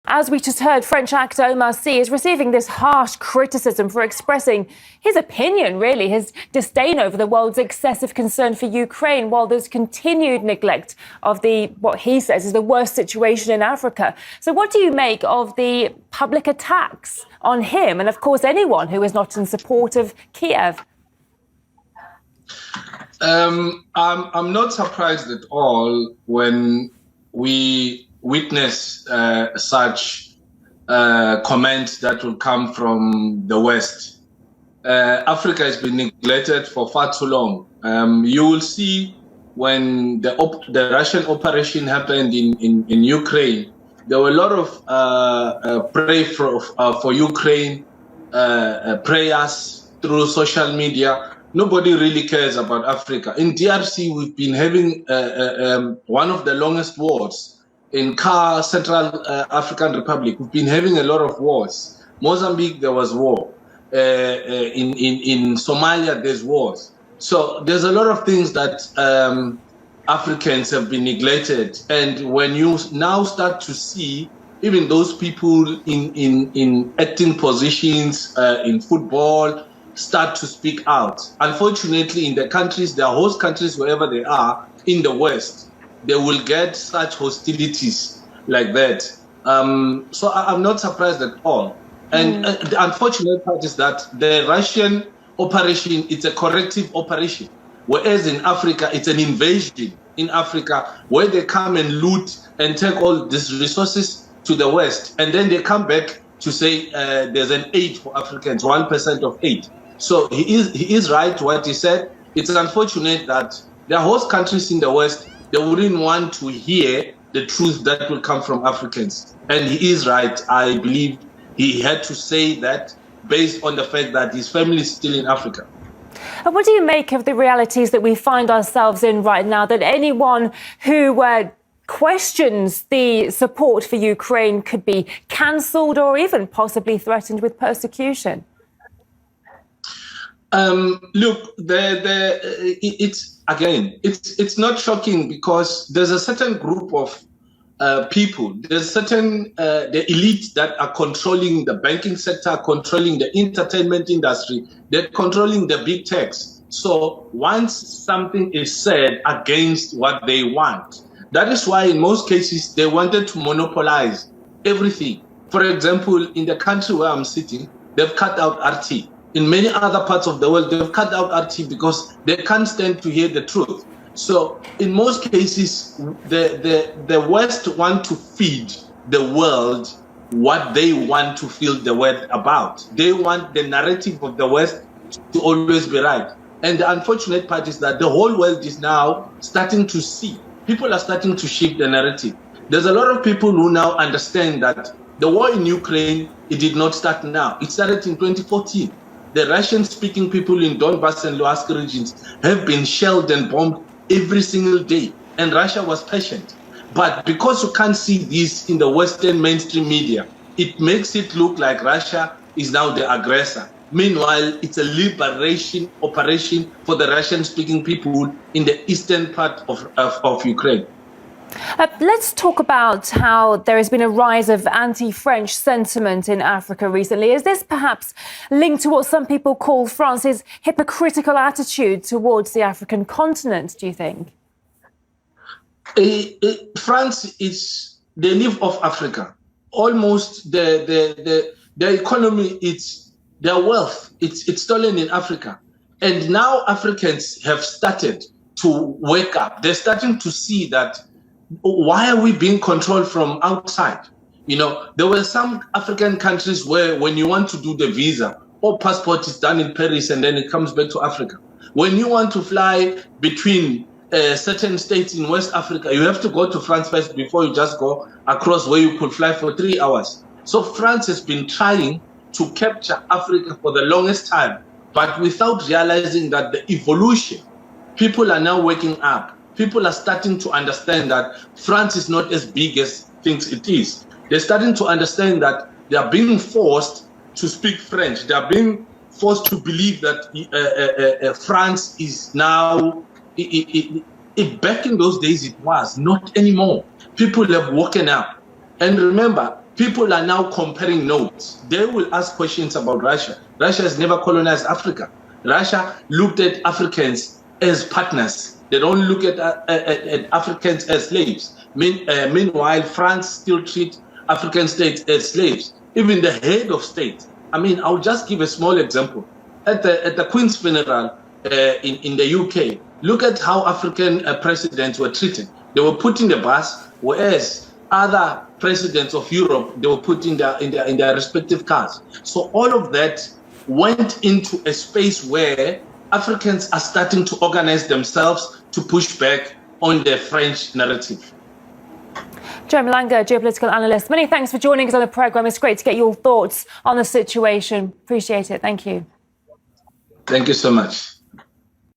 As we just heard, French actor Omar Sy is receiving this harsh criticism for expressing his opinion, really, his disdain over the world's excessive concern for Ukraine, while there's continued neglect of what he says is the worst situation in Africa. So what do you make of the public attacks on him and, of course, anyone who is not in support of Kiev? I'm not surprised at all when we witness such comments that will come from the West. Africa has been neglected for far too long. You will see when the Russian operation happened in Ukraine, there were a lot of pray for Ukraine prayers through social media. Nobody really cares about Africa. In DRC, we've been having one of the longest wars. In Central African Republic, we've been having a lot of wars. Mozambique, there was war. In Somalia, there's wars. So there's a lot of things that Africans have been neglected. And when you now start to see even those people in acting positions in football start to speak out. Unfortunately, in the countries, the host countries, wherever they are, in the West, they will get such hostilities like that. So I'm not surprised at all. And the unfortunate part is that the Russian operation, it's a corrective operation, whereas in Africa, it's an invasion in Africa where they come and loot and take all these resources to the West. And then they come back to say there's an aid for Africans, 1% of aid. So he is right what he said. It's unfortunate that the host countries in the West, they wouldn't want to hear the truth that will come from Africans. And he is right. I believe he had to say that based on the fact that his family is still in Africa. And what do you make of the realities that we find ourselves in right now, that anyone who questions the support for Ukraine could be cancelled or even possibly threatened with persecution? Look, it's not shocking because there's a certain group of people, there's certain the elite that are controlling the banking sector, controlling the entertainment industry, they're controlling the big techs. So once something is said against what they want, that is why in most cases they wanted to monopolize everything. For example, in the country where I'm sitting, they've cut out RT. In many other parts of the world, they've cut out RT because they can't stand to hear the truth. So in most cases, the West want to feed the world what they want to feel the world about. They want the narrative of the West to always be right. And the unfortunate part is that the whole world is now starting to see. People are starting to shift the narrative. There's a lot of people who now understand that the war in Ukraine, it did not start now. It started in 2014. The Russian-speaking people in Donbass and Luhansk regions have been shelled and bombed every single day, and Russia was patient. But because you can't see this in the Western mainstream media, it makes it look like Russia is now the aggressor. Meanwhile, it's a liberation operation for the Russian-speaking people in the eastern part of Ukraine. Let's talk about how there has been a rise of anti-French sentiment in Africa recently. Is this perhaps linked to what some people call France's hypocritical attitude towards the African continent, do you think? France they live off Africa. Almost the economy, their wealth, it's stolen in Africa. And now Africans have started to wake up. They're starting to see that why are we being controlled from outside? You know, there were some African countries where when you want to do the visa, all passport is done in Paris and then it comes back to Africa. When you want to fly between certain states in West Africa, you have to go to France first before you just go across where you could fly for 3 hours. So France has been trying to capture Africa for the longest time, but without realizing that the evolution, people are now waking up. People are starting to understand that France is not as big as thinks it is. They're starting to understand that they are being forced to speak French. They are being forced to believe that France is now, back in those days it was, not anymore. People have woken up. And remember, people are now comparing notes. They will ask questions about Russia. Russia has never colonized Africa. Russia looked at Africans as partners. They don't look at Africans as slaves. Meanwhile, France still treats African states as slaves. Even the head of state. I mean, I'll just give a small example. At the Queen's funeral in the UK, look at how African presidents were treated. They were put in the bus, whereas other presidents of Europe, they were put in their respective cars. So all of that went into a space where Africans are starting to organize themselves to push back on the French narrative. Joe Malanga, geopolitical analyst, many thanks for joining us on the programme. It's great to get your thoughts on the situation. Appreciate it. Thank you. Thank you so much.